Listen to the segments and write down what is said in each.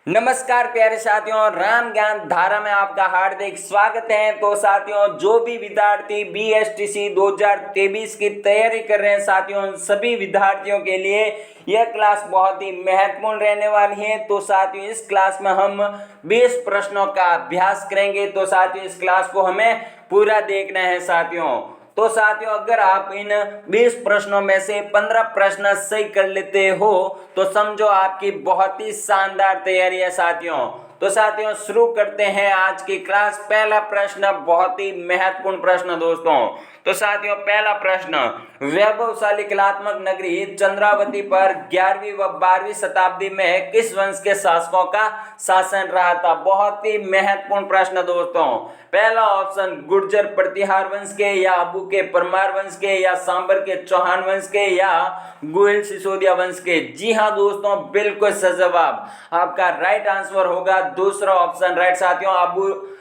नमस्कार प्यारे साथियों, राम ज्ञान धारा में आपका हार्दिक स्वागत है। तो साथियों, जो भी विद्यार्थी बीएसटीसी 2023 की तैयारी कर रहे हैं साथियों, सभी विद्यार्थियों के लिए यह क्लास बहुत ही महत्वपूर्ण रहने वाली है। तो साथियों, इस क्लास में हम 20 प्रश्नों का अभ्यास करेंगे। तो साथियों, इस क्लास को हमें पूरा देखना है साथियों। तो साथियों, अगर आप इन 20 प्रश्नों में से 15 प्रश्न सही कर लेते हो तो समझो आपकी बहुत ही शानदार तैयारी है साथियों। तो साथियों, शुरू करते हैं आज की क्लास। पहला प्रश्न बहुत ही महत्वपूर्ण प्रश्न दोस्तों। तो साथियों, पहला प्रश्न, वैभवशाली कलात्मक नगरी चंद्रावती पर 11वीं व 12वीं शताब्दी में किस वंश के शासकों का शासन रहा था? बहुत ही महत्वपूर्ण प्रश्न दोस्तों। पहला ऑप्शन गुर्जर प्रतिहार वंश के, या अबू के परमार वंश के, या सांबर के चौहान वंश के, या गोयल सिसोदिया वंश के। जी हाँ दोस्तों, बिल्कुल सही जवाब। आपका राइट आंसर होगा दूसरा ऑप्शन राइट साथियों।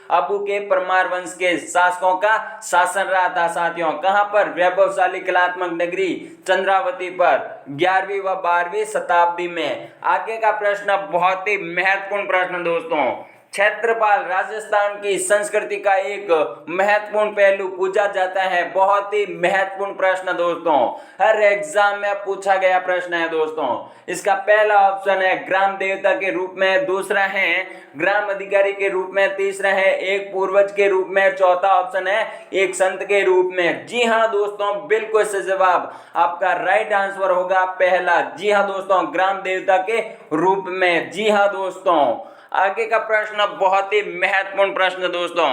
अबू के परमार वंश के शासकों का शासन रहा था साथियों। कहां पर? वैभवशाली कलात्मक नगरी चंद्रावती पर 11वीं व 12वीं शताब्दी में। आगे का प्रश्न बहुत ही महत्वपूर्ण प्रश्न दोस्तों। क्षेत्रपाल राजस्थान की संस्कृति का एक महत्वपूर्ण पहलू पूछा जाता है। बहुत ही महत्वपूर्ण प्रश्न दोस्तों, हर एग्जाम में पूछा गया प्रश्न है दोस्तों। इसका पहला ऑप्शन है ग्राम देवता के रूप में, दूसरा है ग्राम अधिकारी के रूप में, तीसरा है एक पूर्वज के रूप में, चौथा ऑप्शन है एक संत के रूप में। जी हाँ दोस्तों, बिल्कुल सही जवाब। आपका राइट आंसर होगा पहला। जी हाँ दोस्तों, ग्राम देवता के रूप में। जी हाँ दोस्तों, आगे का प्रश्न बहुत ही महत्वपूर्ण प्रश्न दोस्तों।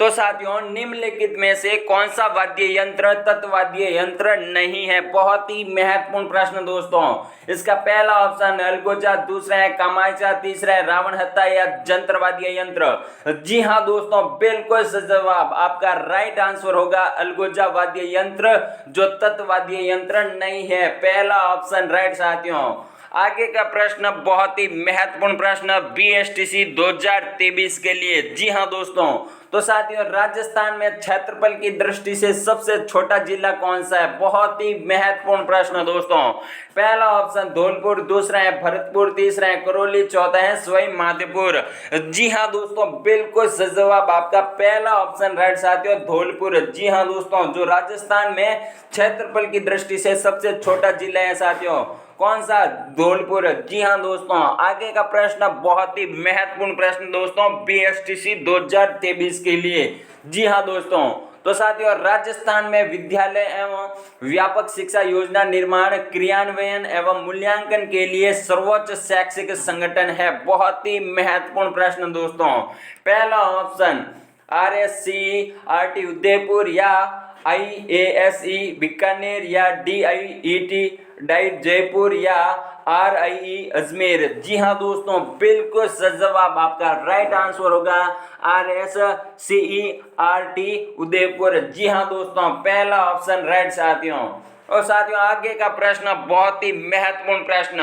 तो साथियों, निम्नलिखित में से कौन सा वाद्य यंत्र तत्वाद्य यंत्र नहीं है? बहुत ही महत्वपूर्ण प्रश्न दोस्तों। इसका पहला ऑप्शन अलगोजा, दूसरा है कामायचा, तीसरा है रावण हत्ता, या जंत्र वाद्य यंत्र। जी हाँ दोस्तों, बिल्कुल सही जवाब। आपका राइट आंसर होगा अलगोजा वाद्य यंत्र, जो तत्वाद्य यंत्र नहीं है। पहला ऑप्शन राइट साथियों। आगे का प्रश्न बहुत ही महत्वपूर्ण प्रश्न बीएसटीसी 2023 के लिए। जी हाँ दोस्तों, तो साथियों, राजस्थान में क्षेत्रफल की दृष्टि से सबसे छोटा जिला कौन सा है? बहुत ही महत्वपूर्ण प्रश्न दोस्तों। पहला ऑप्शन धौलपुर, दूसरा है भरतपुर, तीसरा है करौली, चौथा है सवाई माधोपुर। जी हाँ दोस्तों, बिल्कुल सही जवाब। आपका पहला ऑप्शन राइट साथियों, धौलपुर। जी हाँ दोस्तों, जो राजस्थान में क्षेत्रफल की दृष्टि से सबसे छोटा जिला है साथियों। कौन सा? धौलपुर। जी हाँ दोस्तों, आगे का प्रश्न बहुत ही महत्वपूर्ण प्रश्न दोस्तों बीएसटीसी 2023 के लिए। जी हाँ दोस्तों, तो साथियों, राजस्थान में विद्यालय एवं व्यापक शिक्षा योजना निर्माण, क्रियान्वयन एवं मूल्यांकन के लिए सर्वोच्च शैक्षिक संगठन है। बहुत ही महत्वपूर्ण प्रश्न दोस्तों। पहला ऑप्शन RSCERT उदयपुर, या IASE बीकानेर, या DIET डाइट जयपुर, या RIE अजमेर। जी हाँ दोस्तों, बिल्कुल सही जवाब। आपका राइट आंसर होगा RSCERT उदयपुर। जी हाँ दोस्तों, पहला ऑप्शन राइट साथियों। और साथियों, आगे का प्रश्न बहुत ही महत्वपूर्ण प्रश्न।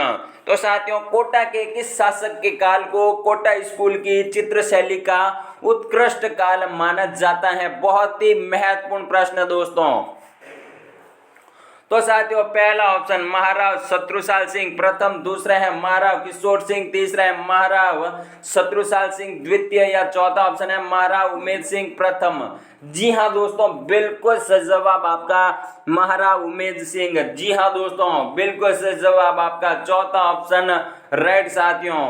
तो साथियों, कोटा के किस शासक के काल को कोटा स्कूल की चित्र शैली का उत्कृष्ट काल माना जाता है? बहुत ही महत्वपूर्ण प्रश्न दोस्तों। तो साथियों, पहला ऑप्शन महाराव शत्रुसाल सिंह प्रथम, दूसरा है महाराव किशोर सिंह, तीसरा है महाराव शत्रुसाल सिंह द्वितीय, या चौथा ऑप्शन है महाराव उमेद सिंह प्रथम। जी हाँ दोस्तों, बिल्कुल सही जवाब आपका महाराव उमेद सिंह। जी हाँ दोस्तों, बिल्कुल सही जवाब। आपका चौथा ऑप्शन राइट साथियों।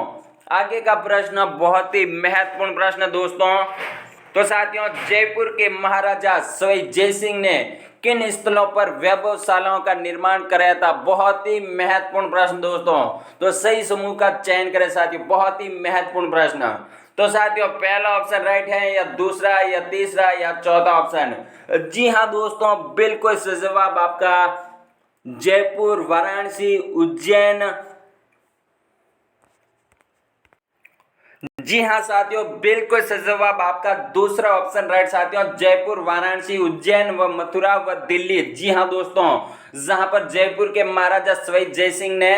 आगे का प्रश्न बहुत ही महत्वपूर्ण प्रश्न दोस्तों। तो साथियों, जयपुर के महाराजा सवाई जयसिंह ने किन स्थलों पर वैभवशालाओं का निर्माण कराया था? बहुत ही महत्वपूर्ण प्रश्न दोस्तों। तो सही समूह का चयन करें साथियों। बहुत ही महत्वपूर्ण प्रश्न। तो साथियों, पहला ऑप्शन राइट है, या दूसरा, या तीसरा, या चौथा ऑप्शन? जी हाँ दोस्तों, बिल्कुल सही जवाब। आपका जयपुर, वाराणसी, उज्जैन। जी हाँ साथियों, बिल्कुल सही जवाब। आपका दूसरा ऑप्शन राइट साथियों, जयपुर, वाराणसी, उज्जैन व मथुरा व दिल्ली। जी हाँ दोस्तों, जहां पर जयपुर के महाराजा सवाई जयसिंह ने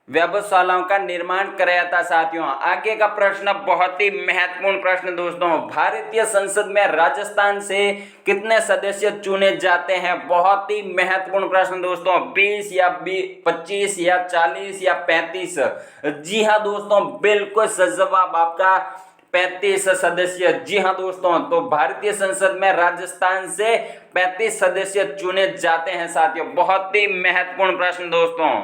व्यवशालाओं का निर्माण कराया था साथियों। आगे का प्रश्न बहुत ही महत्वपूर्ण प्रश्न दोस्तों, भारतीय संसद में राजस्थान से कितने सदस्य चुने जाते हैं? बहुत ही महत्वपूर्ण प्रश्न दोस्तों, 20 या 25 या 40 या 35? जी हाँ दोस्तों, बिल्कुल सही जवाब आपका 35 सदस्य। जी हाँ दोस्तों, तो भारतीय संसद में राजस्थान से 35 सदस्य चुने जाते हैं साथियों। बहुत ही महत्वपूर्ण प्रश्न दोस्तों।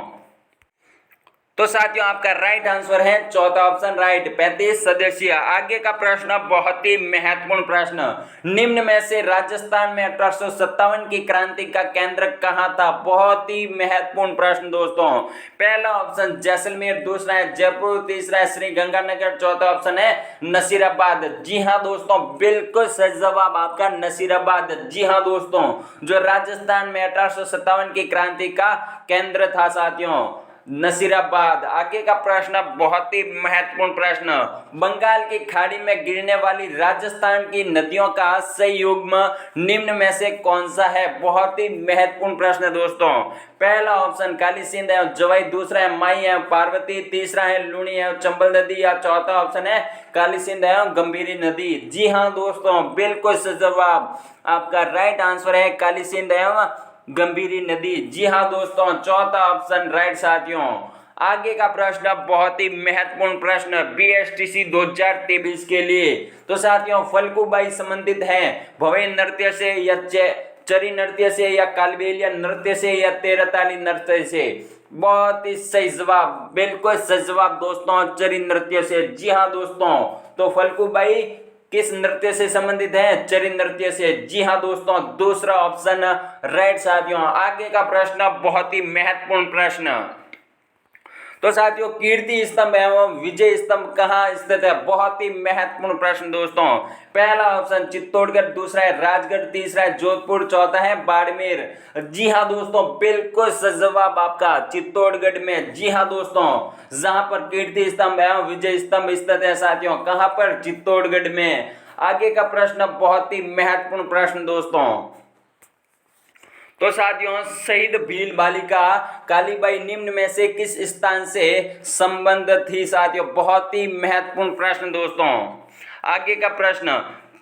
तो साथियों आपका राइट आंसर है चौथा ऑप्शन राइट, 35 सदस्य। आगे का प्रश्न बहुत ही महत्वपूर्ण प्रश्न, निम्न में से राजस्थान में 1857 की क्रांति का केंद्र कहाँ था? बहुत ही महत्वपूर्ण प्रश्न दोस्तों। पहला ऑप्शन जैसलमेर, दूसरा है जयपुर, तीसरा है श्रीगंगानगर, चौथा ऑप्शन है नसीराबाद। जी हाँ दोस्तों, बिल्कुल सही जवाब आपका नसीराबाद। जी हाँ दोस्तों, जो राजस्थान में 1857 की क्रांति का केंद्र था साथियों, नसीराबाद। आगे का प्रश्न बहुत ही महत्वपूर्ण प्रश्न, बंगाल की खाड़ी में गिरने वाली राजस्थान की नदियों का संयुग्म निम्न में से कौन सा है? बहुत ही महत्वपूर्ण प्रश्न दोस्तों। पहला ऑप्शन काली सिंध एवं जवाई, दूसरा है माई एवं पार्वती, तीसरा है लूणी एवं चंबल नदी, या चौथा ऑप्शन है काली सिंध एवं गंभीरी नदी। जी हाँ दोस्तों, बिल्कुल सही जवाब आपका राइट आंसर है काली सिंध एवं गंभीरी नदी। जी हाँ दोस्तों, चौथा ऑप्शन राइट साथियों। आगे का प्रश्न बहुत ही महत्वपूर्ण प्रश्न, बीएसटीसी 2023 के लिए। तो साथियों फल्गुबाई संबंधित है भव्य नृत्य से या चरी नृत्य से या कालबेलिया नृत्य से या तेरताली नृत्य से? बहुत ही सही जवाब, बिल्कुल सही जवाब दोस्तों, चरी नृत्य से। जी हाँ दोस्तों, तो फल्गुबाई किस नृत्य से संबंधित है? चरी नृत्य से। जी हाँ दोस्तों, दूसरा ऑप्शन राइट साथियों। आगे का प्रश्न बहुत ही महत्वपूर्ण प्रश्न, तो साथियों कीर्ति स्तंभ एवं विजय स्तंभ कहाँ स्थित है? बहुत ही महत्वपूर्ण प्रश्न दोस्तों। पहला ऑप्शन चित्तौड़गढ़, दूसरा है राजगढ़, तीसरा है जोधपुर, चौथा है बाड़मेर। जी हाँ दोस्तों, बिल्कुल सही जवाब आपका चित्तौड़गढ़ में। जी हाँ दोस्तों, जहां पर कीर्ति स्तंभ एवं विजय स्तंभ स्थित है साथियों, कहां पर? चित्तौड़गढ़ में। आगे का प्रश्न बहुत ही महत्वपूर्ण प्रश्न दोस्तों, तो साथियों शहीद भील बालिका कालीबाई निम्न में से किस स्थान से संबंध थी साथियों? बहुत ही महत्वपूर्ण प्रश्न दोस्तों। आगे का प्रश्न,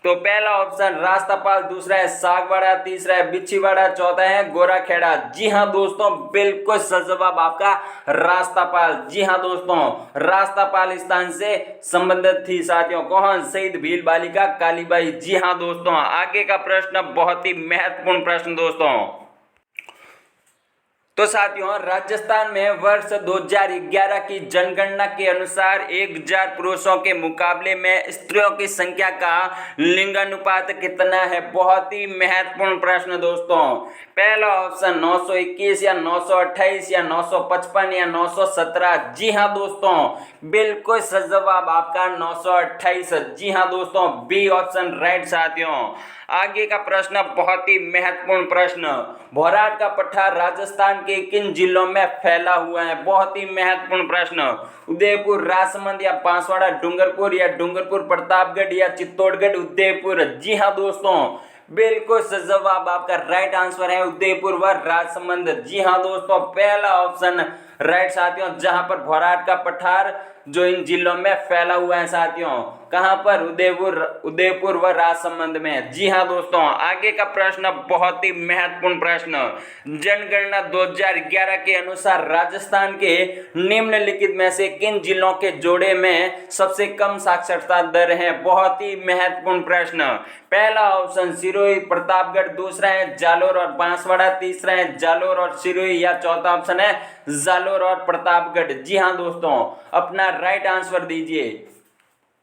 तो पहला ऑप्शन रास्तापाल, दूसरा है सागवाड़ा, तीसरा है बिछीवाड़ा, चौथा है गोराखेड़ा। जी हाँ दोस्तों, बिल्कुल सही जवाब आपका रास्तापाल। जी हाँ दोस्तों, रास्तापाल स्थान से संबंधित थी साथियों, कौन? शहीद भील बालिका कालीबाई। जी हाँ दोस्तों, आगे का प्रश्न बहुत ही महत्वपूर्ण प्रश्न दोस्तों। तो साथियों राजस्थान में वर्ष 2011 की जनगणना के अनुसार 1000 पुरुषों के मुकाबले में स्त्रियों की संख्या का लिंगानुपात कितना है? बहुत ही महत्वपूर्ण प्रश्न दोस्तों। पहला ऑप्शन 921 या 928 या 955 या 917। जी हाँ दोस्तों, बिल्कुल सही जवाब आपका 928। जी हाँ दोस्तों, बी ऑप्शन राइट साथियों। आगे का प्रश्न बहुत ही महत्वपूर्ण प्रश्न, भोराट का पठार राजस्थान के किन जिलों में फैला हुआ है? बहुत ही महत्वपूर्ण प्रश्न, उदयपुर, राजसमंद या बांसवाड़ा, डूंगरपुर या डूंगरपुर प्रतापगढ़ या चित्तौड़गढ़, उदयपुर। जी हाँ दोस्तों, बिल्कुल सही जवाब आपका राइट आंसर है उदयपुर व राजसमंद। जी हाँ दोस्तों, पहला ऑप्शन राइट साथियों, जहां पर भोराट का पठार जो इन जिलों में फैला हुआ है साथियों, कहां पर? उदयपुर व राजसमंद में। जी हाँ दोस्तों, आगे का प्रश्न बहुत ही महत्वपूर्ण प्रश्न, जनगणना 2011 के अनुसार राजस्थान के निम्नलिखित में से किन जिलों के जोड़े में सबसे कम साक्षरता दर है? बहुत ही महत्वपूर्ण प्रश्न। पहला ऑप्शन सिरोही प्रतापगढ़, दूसरा है जालोर और बांसवाड़ा, तीसरा है जालोर और सिरोही, या चौथा ऑप्शन है जालोर और प्रतापगढ़। जी हाँ दोस्तों, अपना राइट आंसर दीजिए।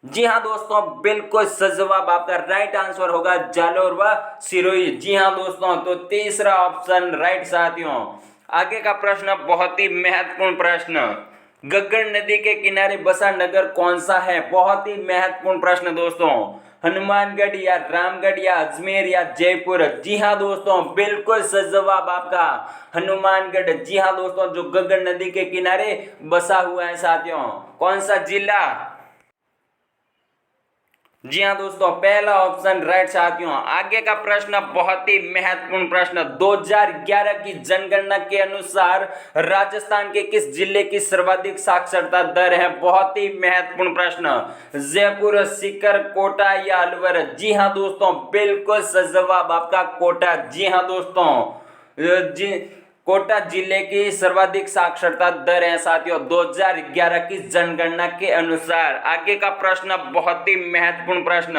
जी हाँ दोस्तों, बिल्कुल सही जवाब आपका राइट आंसर होगा जालोर व सिरोही। जी हाँ दोस्तों, तो तीसरा ऑप्शन राइट साथियों। आगे का प्रश्न बहुत ही महत्वपूर्ण प्रश्न, गग्गर नदी के किनारे बसा नगर कौन सा है? बहुत ही महत्वपूर्ण प्रश्न दोस्तों, हनुमानगढ़ या रामगढ़ या अजमेर या जयपुर। जी हाँ दोस्तों, बिल्कुल सही जवाब आपका हनुमानगढ़। जी हाँ दोस्तों, जो गग्गर नदी के किनारे बसा हुआ है साथियों, कौन सा जिला? जी हाँ दोस्तों, पहला ऑप्शन राइट साथियों। आगे का प्रश्न बहुत ही महत्वपूर्ण प्रश्न। 2011 की जनगणना के अनुसार राजस्थान के किस जिले की सर्वाधिक साक्षरता दर है? बहुत ही महत्वपूर्ण प्रश्न। जयपुर, सीकर, कोटा या अलवर? जी हाँ दोस्तों, बिल्कुल सही जवाब आपका कोटा। जी हाँ दोस्तों, जी कोटा जिले की सर्वाधिक साक्षरता दर है साथियों 2011 की जनगणना के अनुसार। आगे का प्रश्न बहुत ही महत्वपूर्ण प्रश्न।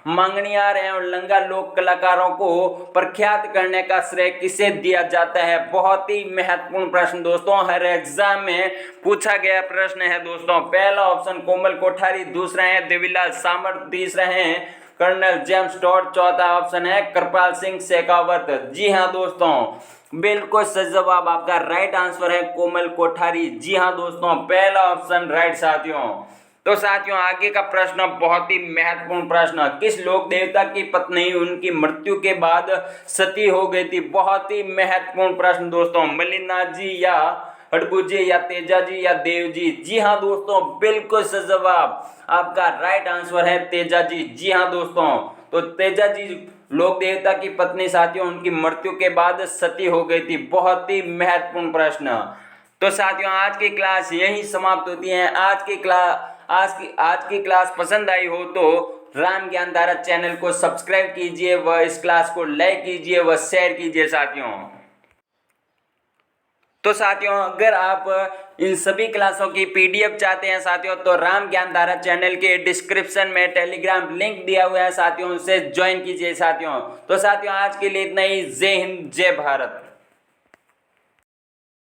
मंगनियार एवं लंगा लोक कलाकारों को प्रख्यात करने का श्रेय किसे दिया जाता है? बहुत ही महत्वपूर्ण प्रश्न दोस्तों, हर एग्जाम में पूछा गया प्रश्न है दोस्तों। पहला ऑप्शन कोमल कोठारी, दूसरा है देवीलाल सामंत, तीसरा है कर्नल जेम्स टॉड, चौथा ऑप्शन है कृपाल सिंह शेखावत। जी हाँ दोस्तों, बिल्कुल सही जवाब आपका राइट आंसर है कोमल कोठारी। जी हाँ दोस्तों, पहला ऑप्शन राइट साथियों। तो साथियों आगे का प्रश्न बहुत ही महत्वपूर्ण प्रश्न। किस लोक देवता की पत्नी उनकी मृत्यु के बाद सती हो गई थी? बहुत ही महत्वपूर्ण प्रश्न दोस्तों। मल्लिनाथ जी या हडबुजी या तेजा जी या देव जी? जी हाँ दोस्तों, बिल्कुल सही जवाब आपका राइट आंसर है तेजा जी। जी हाँ दोस्तों, तो तेजा जी लोक देवता की पत्नी साथियों उनकी मृत्यु के बाद सती हो गई थी। बहुत ही महत्वपूर्ण प्रश्न। तो साथियों आज की क्लास यही समाप्त होती है। आज की क्लास पसंद आई हो तो राम ज्ञान धारा चैनल को सब्सक्राइब कीजिए व इस क्लास को लाइक कीजिए व शेयर कीजिए साथियों। तो साथियों अगर आप इन सभी क्लासों की पीडीएफ चाहते हैं साथियों तो राम ज्ञान धारा चैनल के डिस्क्रिप्शन में टेलीग्राम लिंक दिया हुआ है साथियों, उसे ज्वाइन कीजिए साथियों। तो साथियों आज के लिए इतना ही। जय हिंद, जय भारत।